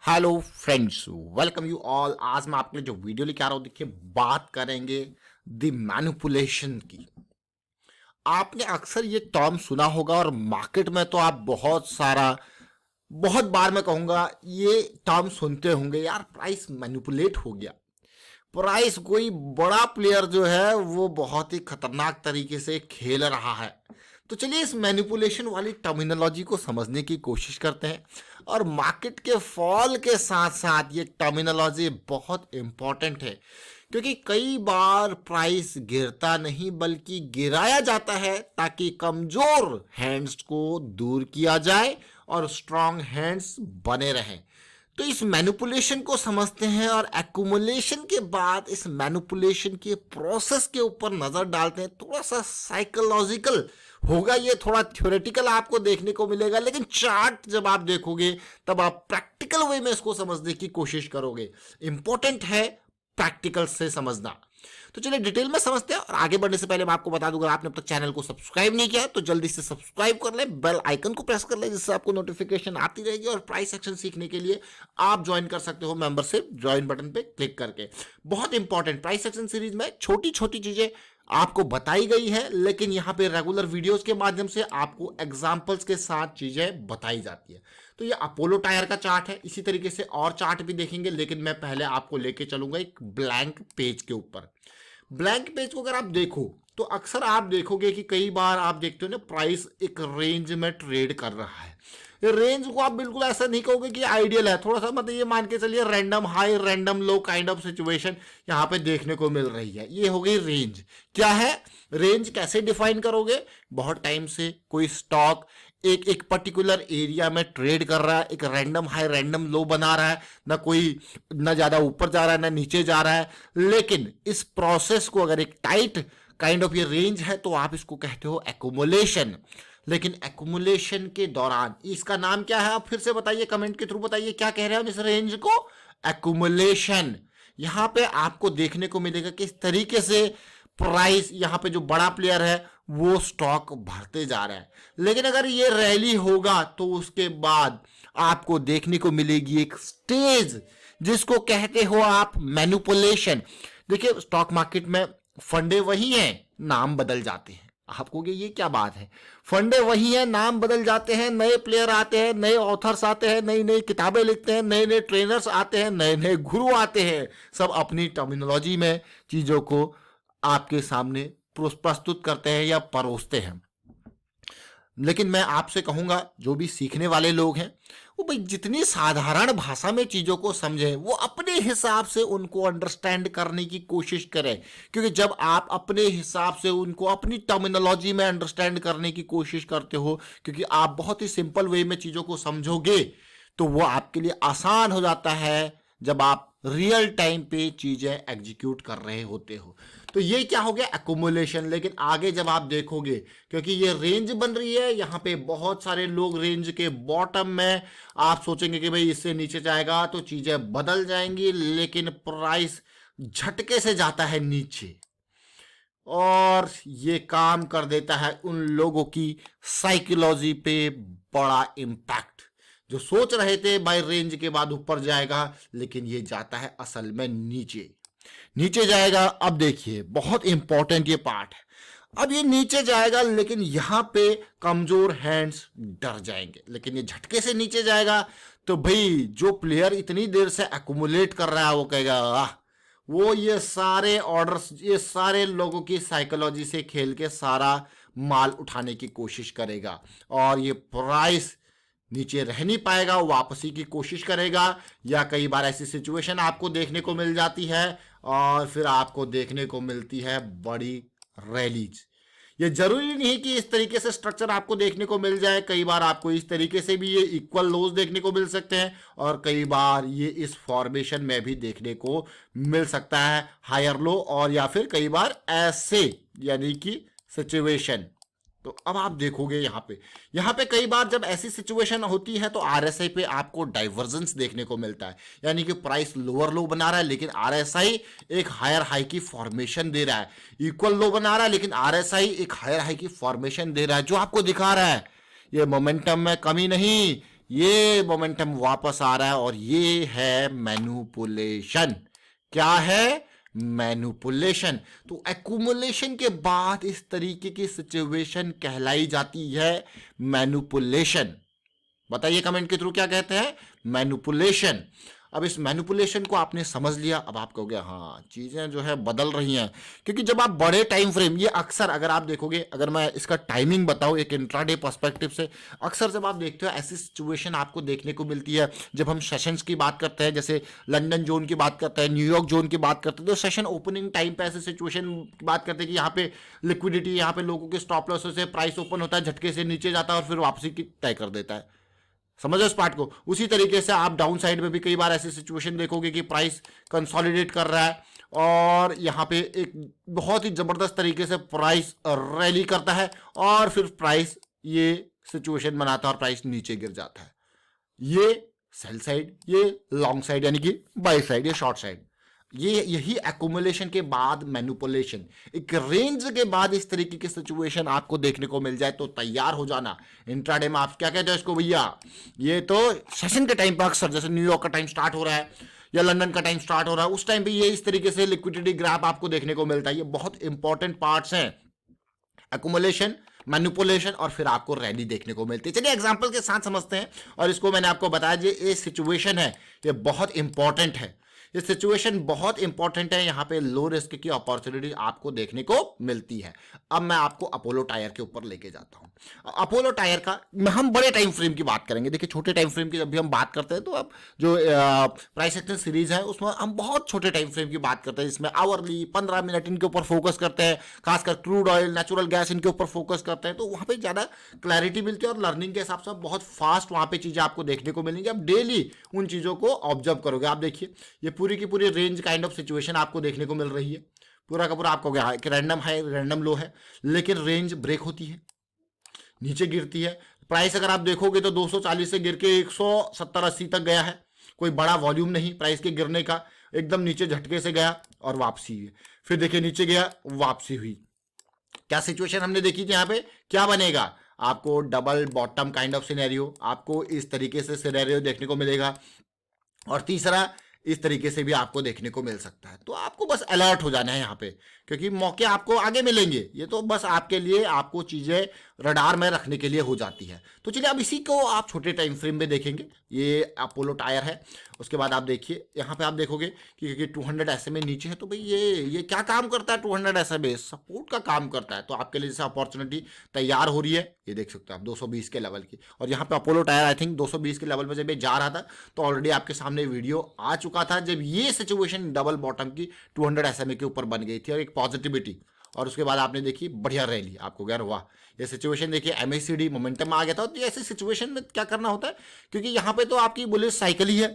Hello friends, welcome you all. आज मैं आपके लिए जो वीडियो लेके आ रहा हूं, देखिए बात करेंगे द मैनिपुलेशन की। आपने अक्सर ये टर्म सुना होगा और मार्केट में तो आप बहुत बार मैं कहूंगा ये टर्म सुनते होंगे, यार प्राइस मैनिपुलेट हो गया। प्राइस कोई बड़ा प्लेयर जो है वो बहुत ही खतरनाक तरीके से खेल रहा है। तो चलिए इस मैनिपुलेशन वाली टर्मिनोलॉजी को समझने की कोशिश करते हैं। और मार्केट के फॉल के साथ साथ ये टर्मिनोलॉजी बहुत इंपॉर्टेंट है, क्योंकि कई बार प्राइस गिरता नहीं बल्कि गिराया जाता है ताकि कमजोर हैंड्स को दूर किया जाए और स्ट्रांग हैंड्स बने रहें। तो इस मैनिपुलेशन को समझते हैं और एक्यूमुलेशन के बाद इस मैनिपुलेशन के प्रोसेस के ऊपर नजर डालते हैं। थोड़ा सा साइकोलॉजिकल होगा, ये थोड़ा थ्योरेटिकल आपको देखने को मिलेगा, लेकिन चार्ट जब आप देखोगे तब आप प्रैक्टिकल वे में इसको समझने की कोशिश करोगे। इंपॉर्टेंट है प्रैक्टिकल से समझना। तो चलिए डिटेल में समझते हैं। और आगे बढ़ने से पहले मैं आपको बता दूंगा, आपने अब तक चैनल को सब्सक्राइब नहीं किया तो जल्दी से सब्सक्राइब कर ले, बेल आइकन को प्रेस कर ले, जिससे आपको नोटिफिकेशन आती रहेगी। और प्राइस एक्शन सीखने के लिए आप ज्वाइन कर सकते हो मेंबरशिप ज्वाइन बटन पे क्लिक करके। बहुत इंपॉर्टेंट, प्राइस एक्शन सीरीज में छोटी छोटी चीजें आपको बताई गई है, लेकिन यहां पे रेगुलर वीडियोस के माध्यम से आपको एग्जांपल्स के साथ चीजें बताई जाती है। तो ये अपोलो टायर का चार्ट है, इसी तरीके से और चार्ट भी देखेंगे, लेकिन मैं पहले आपको लेके चलूंगा एक ब्लैंक पेज के ऊपर। ब्लैंक पेज को अगर आप देखो तो अक्सर आप देखोगे कि कई बार आप देखते हो ना, प्राइस एक रेंज में ट्रेड कर रहा है। ये रेंज को आप बिल्कुल ऐसा नहीं कहोगे कि आइडियल है, थोड़ा सा मतलब ये मान के चलिए random high random low kind of situation यहाँ पे देखने को मिल रही है। ये हो गई रेंज। क्या है रेंज, कैसे डिफाइन करोगे? बहुत टाइम से कोई स्टॉक एक पर्टिकुलर एरिया में ट्रेड कर रहा है, एक रैंडम हाई रैंडम लो बना रहा है, ना ज्यादा ऊपर जा रहा है ना नीचे जा रहा है, लेकिन इस प्रोसेस को अगर एक टाइट काइंड ऑफ ये रेंज है तो आप इसको कहते हो एक्यूमुलेशन। लेकिन एक्यूमुलेशन के दौरान इसका नाम क्या है, आप फिर से बताइए, कमेंट के थ्रू बताइए क्या कह रहे हैं इस रेंज को? एक्यूमुलेशन। यहां पे आपको देखने को मिलेगा किस तरीके से प्राइस यहां पे जो बड़ा प्लेयर है वो स्टॉक भरते जा रहा है। लेकिन अगर ये रैली होगा तो उसके बाद आपको देखने को मिलेगी एक स्टेज जिसको कहते हो आप मैनिपुलेशन। देखिए स्टॉक मार्केट में फंडे वही हैं, नाम बदल जाते हैं। आप कहोगे ये क्या बात है, फंडे वही हैं, नाम बदल जाते हैं, नए प्लेयर आते हैं, नए ऑथर्स आते हैं, नई नई किताबें लिखते हैं, नए नए ट्रेनर्स आते हैं, नए नए गुरु आते हैं, सब अपनी टर्मिनोलॉजी में चीजों को आपके सामने प्रस्तुत करते हैं या परोसते हैं। लेकिन मैं आपसे कहूंगा जो भी सीखने वाले लोग हैं वो भाई जितनी साधारण भाषा में चीजों को समझें, वो अपने हिसाब से उनको अंडरस्टैंड करने की कोशिश करें। क्योंकि जब आप अपने हिसाब से उनको अपनी टर्मिनोलॉजी में अंडरस्टैंड करने की कोशिश करते हो, क्योंकि आप बहुत ही सिंपल वे में चीजों को समझोगे, तो वो आपके लिए आसान हो जाता है जब आप रियल टाइम पे चीजें एग्जीक्यूट कर रहे होते हो। तो ये क्या हो गया, एक्यूमुलेशन। लेकिन आगे जब आप देखोगे, क्योंकि ये रेंज बन रही है, यहां पे बहुत सारे लोग रेंज के बॉटम में आप सोचेंगे कि भाई इससे नीचे जाएगा तो चीजें बदल जाएंगी, लेकिन प्राइस झटके से जाता है नीचे और ये काम कर देता है उन लोगों की साइकोलॉजी पे बड़ा इंपैक्ट, जो सोच रहे थे भाई रेंज के बाद ऊपर जाएगा, लेकिन ये जाता है असल में नीचे नीचे जाएगा। अब देखिए बहुत इंपॉर्टेंट ये पार्ट है, अब ये नीचे जाएगा लेकिन यहां पे कमजोर हैंड्स डर जाएंगे, लेकिन ये झटके से नीचे जाएगा तो भाई जो प्लेयर इतनी देर से एक्यूमुलेट कर रहा है वो कहेगा आह, वो ये सारे ऑर्डर्स, ये सारे लोगों की साइकोलॉजी से खेल के सारा माल उठाने की कोशिश करेगा और ये प्राइस नीचे रह नहीं पाएगा, वापसी की कोशिश करेगा। या कई बार ऐसी सिचुएशन आपको देखने को मिल जाती है और फिर आपको देखने को मिलती है बड़ी रैलीज। ये जरूरी नहीं कि इस तरीके से स्ट्रक्चर आपको देखने को मिल जाए, कई बार आपको इस तरीके से भी ये इक्वल लोज देखने को मिल सकते हैं और कई बार ये इस फॉर्मेशन में भी देखने को मिल सकता है, हायर लो, और या फिर कई बार ऐसे यानी कि सिचुएशन। तो अब आप देखोगे यहां पे कई बार जब ऐसी सिचुएशन होती है तो आरएसआई पे आपको डाइवर्जेंस देखने को मिलता है, यानी कि प्राइस लोअर लो बना रहा है लेकिन आरएसआई एक हायर हाई की फॉर्मेशन दे रहा है, इक्वल लो बना रहा है लेकिन आरएसआई एक हायर हाई की फॉर्मेशन दे रहा है, जो आपको दिखा रहा है ये मोमेंटम में कमी नहीं, ये मोमेंटम वापस आ रहा है और ये है मैनिपुलेशन। क्या है? मैनिपुलेशन। तो एक्यूमुलेशन के बाद इस तरीके की सिचुएशन कहलाई जाती है मैनिपुलेशन। बताइए कमेंट के थ्रू क्या कहते हैं? मैनिपुलेशन। अब इस मैनिपुलेशन को आपने समझ लिया, अब आप कहोगे हाँ चीजें जो है बदल रही हैं, क्योंकि जब आप बड़े टाइम फ्रेम, ये अक्सर अगर आप देखोगे, अगर मैं इसका टाइमिंग बताऊं एक इंट्राडे पर्सपेक्टिव से, अक्सर जब आप देखते हो ऐसी सिचुएशन आपको देखने को मिलती है जब हम सेशंस की बात करते हैं, जैसे लंदन जोन की बात करते हैं, न्यूयॉर्क जोन की बात करते हैं, तो सेशन ओपनिंग टाइम पे ऐसी सिचुएशन की बात करते हैं कि यहाँ पे लिक्विडिटी, यहाँ पे लोगों के स्टॉप लॉस से प्राइस ओपन होता है, झटके से नीचे जाता है और फिर वापसी की तय कर देता है। समझो इस पार्ट को। उसी तरीके से आप डाउन साइड में भी कई बार ऐसी सिचुएशन देखोगे कि प्राइस कंसोलिडेट कर रहा है और यहाँ पे एक बहुत ही जबरदस्त तरीके से प्राइस रैली करता है और फिर प्राइस ये सिचुएशन बनाता है और प्राइस नीचे गिर जाता है। ये सेल साइड, ये लॉन्ग साइड यानी कि बाय साइड, ये शॉर्ट साइड। ये यही एक्यूमुलेशन के बाद मैनिपुलेशन, एक रेंज के बाद इस तरीके की सिचुएशन आपको देखने को मिल जाए तो तैयार हो जाना। इंट्राडे में आप क्या कहते हो इसको भैया? ये तो सेशन के टाइम पर अक्सर, जैसे न्यूयॉर्क का टाइम स्टार्ट हो रहा है या लंदन का टाइम स्टार्ट हो रहा है, उस टाइम पे ये इस तरीके से लिक्विडिटी ग्राफ आपको देखने को मिलता है। ये बहुत इंपॉर्टेंट पार्ट्स हैं, एक्यूमुलेशन, मैनिपुलेशन और फिर आपको रैली देखने को मिलती है। चलिए एग्जांपल के साथ समझते हैं। और इसको मैंने आपको बताया, ये सिचुएशन है, ये बहुत इंपॉर्टेंट है। ये सिचुएशन बहुत इंपॉर्टेंट है। यहाँ पे लो रिस्क की अपॉर्चुनिटी आपको देखने को मिलती है। अब मैं आपको अपोलो टायर के ऊपर लेके जाता हूँ। अपोलो टायर का हम बड़े टाइम फ्रेम की बात करेंगे। देखिए छोटे टाइम फ्रेम की जब भी हम बात करते हैं तो अब जो प्राइस एक्शन सीरीज है उसमें हम बहुत छोटे टाइम फ्रेम की बात करते हैं, इसमें आवरली 15 मिनट इनके ऊपर फोकस करते हैं, खासकर क्रूड ऑयल, नेचुरल गैस इनके ऊपर फोकस करते हैं, तो वहाँ पे ज़्यादा क्लैरिटी मिलती है और लर्निंग के हिसाब से बहुत फास्ट वहाँ पे चीज़ें आपको देखने को मिलेंगी। आप डेली उन चीज़ों को ऑब्जर्व करोगे। आप देखिए ये पूरी की पूरी रेंज काइंड ऑफ सिचुएशन आपको देखने को मिल रही है। पूरा का पूरा आपको क्या कि रैंडम हाई रैंडम लो है, लेकिन रेंज ब्रेक होती है, नीचे गिरती है। प्राइस अगर आप देखोगे तो 240 से गिर के 170-80 तक गया है। कोई बड़ा वॉल्यूम नहीं प्राइस के गिरने का, एकदम नीचे झटके से गया और वापसी हुई। फिर देखिए नीचे गया, वापसी हुई। क्या सिचुएशन हमने देखी थी यहाँ पे? क्या बनेगा आपको? Double bottom kind of scenario, आपको इस तरीके से सिनेरियो देखने को मिलेगा। और तीसरा इस तरीके से भी आपको देखने को मिल सकता है। तो आपको बस अलर्ट हो जाना है यहाँ पे, क्योंकि मौके आपको आगे मिलेंगे। ये तो बस आपके लिए, आपको चीज़ें रडार में रखने के लिए हो जाती है। तो चलिए अब इसी को आप छोटे टाइम फ्रेम में देखेंगे। ये अपोलो टायर है। उसके बाद आप देखिए यहाँ पे आप देखोगे कि 200 SMA नीचे है, तो भाई ये क्या काम करता है? 200 SMA सपोर्ट का काम करता है। तो आपके लिए जैसे अपॉर्चुनिटी तैयार हो रही है, ये देख सकते हो आप 220 के लेवल की। और यहाँ पे अपोलो टायर आई थिंक 220 के लेवल में जब ये जा रहा था तो ऑलरेडी आपके सामने वीडियो आ चुका था जब ये सिचुएशन डबल बॉटम की 200 SMA के ऊपर बन गई थी और एक पॉजिटिविटी। और उसके बाद आपने देखी बढ़िया रैली, आपको यार वाह ये सिचुएशन देखिए MACD मोमेंटम आ गया था। तो ऐसी सिचुएशन में क्या करना होता है, क्योंकि यहाँ पे तो आपकी बुलिश साइकिल ही है,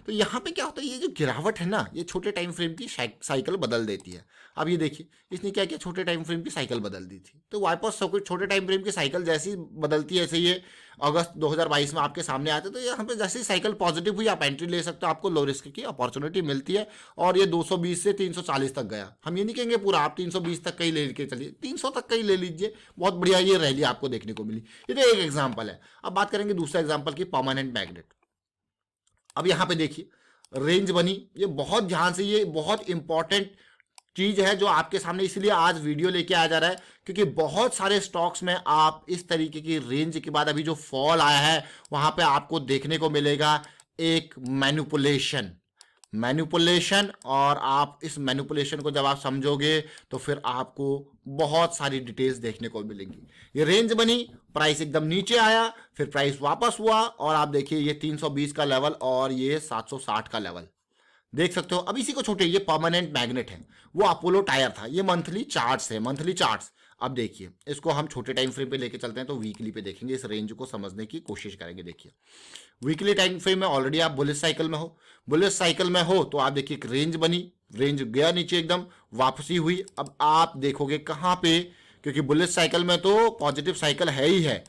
तो यहाँ पे क्या होता है, ये जो गिरावट है ना, ये छोटे टाइम फ्रेम की साइकिल बदल देती है। अब ये देखिए इसने क्या किया, छोटे टाइम फ्रेम की साइकिल बदल दी थी। तो वापस सब कुछ छोटे टाइम फ्रेम की साइकिल जैसी बदलती है, ऐसे ये अगस्त 2022 में आपके सामने आते, तो यहाँ पे जैसे साइकिल पॉजिटिव हुई आप एंट्री ले सकते हो, आपको लो रिस्क की अपॉर्चुनिटी मिलती है। और ये 220 से 340 तक गया। हम ये नहीं कहेंगे पूरा, आप 320 तक का ही लेके चलिए, 300 तक का ही ले लीजिए, बहुत बढ़िया ये रैली आपको देखने को मिली। ये तो एक एग्जाम्पल है। अब बात करेंगे दूसरा एग्जाम्पल की, परमानेंट मैग्नेट। अब यहाँ पे देखिए रेंज बनी, ये बहुत ध्यान से, ये बहुत इंपॉर्टेंट चीज है जो आपके सामने इसलिए आज वीडियो लेके आया जा रहा है, क्योंकि बहुत सारे स्टॉक्स में आप इस तरीके की रेंज के बाद अभी जो फॉल आया है वहां पे आपको देखने को मिलेगा एक मैनिपुलेशन। और आप इस मैनिपुलेशन को जब आप समझोगे तो फिर आपको बहुत सारी डिटेल्स देखने को मिलेंगी। ये रेंज बनी, प्राइस एकदम नीचे आया, फिर प्राइस वापस हुआ और आप देखिए ये 320 का लेवल और ये 760 का लेवल देख सकते हो। अब इसी को छोटे, ये परमानेंट मैग्नेट है, वो अपोलो टायर था। ये मंथली चार्ट्स है, मंथली चार्ट्स। अब देखिए इसको हम छोटे टाइम फ्रेम पे लेके चलते हैं तो वीकली पे देखेंगे, इस रेंज को समझने की कोशिश करेंगे। देखिए वीकली टाइम फ्रेम में ऑलरेडी आप बुलिश साइकिल में हो, बुलिश साइकिल में हो तो आप देखिए एक रेंज बनी, रेंज गया नीचे एकदम, वापसी हुई। अब आप देखोगे कहाँ पे, क्योंकि बुलिश साइकिल में तो पॉजिटिव साइकिल है ही है।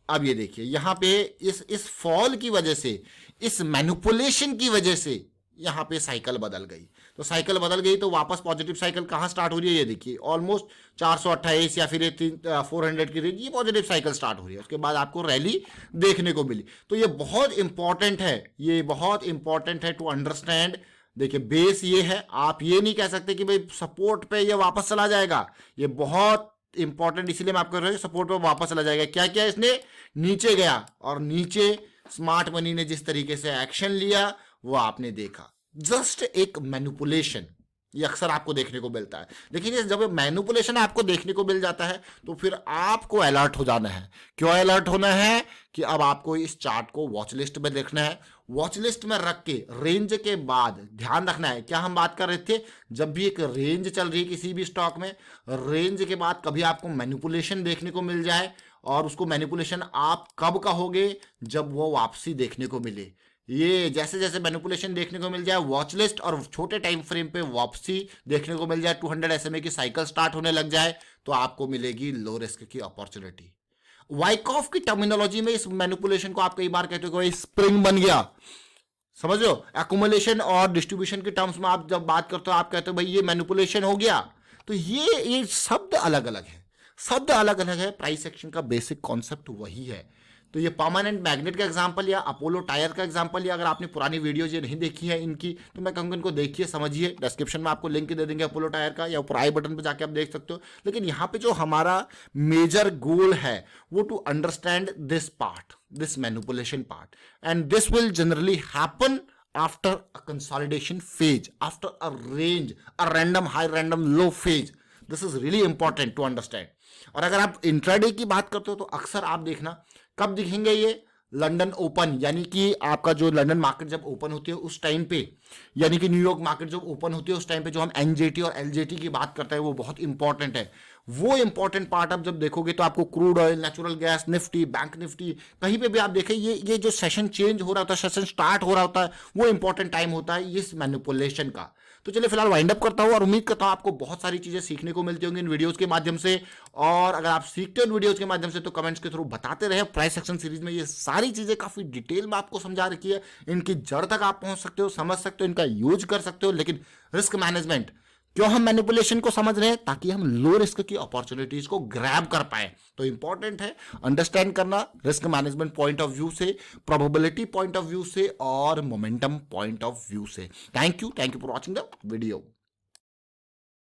अब ये देखिए यहाँ पे इस फॉल की वजह से, इस मैनिपुलेशन की वजह से यहाँ पे साइकिल बदल गई, तो साइकिल बदल गई तो वापस पॉजिटिव साइकिल कहाँ स्टार्ट हो रही है, ये देखिए ऑलमोस्ट 428 या फिर 400 की रेंज, ये पॉजिटिव साइकिल स्टार्ट हो रही है। उसके बाद आपको रैली देखने को मिली। तो ये बहुत इंपॉर्टेंट है, ये बहुत इंपॉर्टेंट है टू अंडरस्टैंड। देखिए बेस ये है, आप ये नहीं कह सकते कि भाई सपोर्ट पे ये वापस चला जाएगा, ये बहुत इंपॉर्टेंट इसीलिए मैं आपको कह रहा हूँ सपोर्ट पे वापस चला जाएगा। क्या क्या इसने नीचे गया और नीचे स्मार्ट मनी ने जिस तरीके से एक्शन लिया वो आपने देखा। जस्ट एक मैनिपुलेशन, ये अक्सर आपको देखने को मिलता है। लेकिन जब मैनिपुलेशन आपको देखने को मिल जाता है तो फिर आपको अलर्ट हो जाना है। क्यों अलर्ट होना है कि अब आपको इस चार्ट को वॉच लिस्ट में देखना है। वॉच लिस्ट में रख के रेंज के बाद ध्यान रखना है, क्या हम बात कर रहे थे, जब भी एक रेंज चल रही है किसी भी स्टॉक में, रेंज के बाद कभी आपको मैनिपुलेशन देखने को मिल जाए, और उसको मैनिपुलेशन आप कब कहोगे, जब वो वापसी देखने को मिले। ये जैसे जैसे मैनिपुलेशन देखने को मिल जाए, वॉच लिस्ट और छोटे टाइम फ्रेम पे वापसी देखने को मिल जाए, 200 SMA की साइकिल स्टार्ट होने लग जाए, तो आपको मिलेगी लो रिस्क की अपॉर्चुनिटी। वाइकॉफ की टर्मिनोलॉजी में इस मैनिपुलेशन को आप कई बार कहते हो कि स्प्रिंग बन गया, समझ लो। एक्युमुलेशन और डिस्ट्रीब्यूशन के टर्म्स में आप जब बात करते हो आप कहते हो भाई ये मैनिपुलेशन हो गया। तो ये शब्द अलग अलग है, शब्द अलग अलग है, प्राइस एक्शन का बेसिक कॉन्सेप्ट वही है। तो ये परमानेंट मैग्नेट का एग्जांपल या अपोलो टायर का एग्जांपल, या अगर आपने पुरानी वीडियोज ये नहीं देखी है इनकी तो मैं कहूँगा इनको देखिए, समझिए। डिस्क्रिप्शन में आपको लिंक दे देंगे अपोलो टायर का, या ऊपर आई बटन पर जाके आप देख सकते हो। लेकिन यहाँ पे जो हमारा मेजर गोल है वो to understand this part, this manipulation part, and this will generally happen after a consolidation phase, after a range, a random high, random low phase. This is really important to understand. और अगर आप intraday की बात करते हो तो अक्सर आप देखना कब दिखेंगे ये, लंदन ओपन, यानी कि आपका जो लंदन मार्केट जब ओपन होती है उस टाइम पे, यानी कि न्यूयॉर्क मार्केट जब ओपन होती है उस टाइम पे जो हम एनजेटी और एलजेटी की बात करते हैं वो बहुत इंपॉर्टेंट है। वो इंपॉर्टेंट पार्ट आप जब देखोगे तो आपको crude oil, natural gas, Nifty, bank Nifty, कहीं पे भी आप देखें ये जो सेशन चेंज हो रहा होता है, सेशन स्टार्ट हो रहा होता है, वो इंपॉर्टेंट टाइम होता है इस मैनिपुलेशन का। तो चलिए फिलहाल वाइंड अप करता हूं और उम्मीद करता हूं आपको बहुत सारी चीजें सीखने को मिलती होंगी इन वीडियोस के माध्यम से। और अगर आप सीखते हो इन वीडियोस के माध्यम से तो कमेंट्स के थ्रू बताते रहे। प्राइस एक्शन सीरीज में ये सारी चीजें काफी डिटेल में आपको समझा रखी है, इनकी जड़ तक आप पहुंच सकते हो, समझ सकते हो, इनका यूज कर सकते हो। लेकिन रिस्क मैनेजमेंट, क्यों हम मैनिपुलेशन को समझ रहे हैं, ताकि हम लो रिस्क की अपॉर्चुनिटीज को ग्रैब कर पाए। तो इंपॉर्टेंट है अंडरस्टैंड करना risk management point of view से, प्रोबेबिलिटी पॉइंट ऑफ व्यू से और मोमेंटम पॉइंट ऑफ व्यू से। Thank you for watching the video.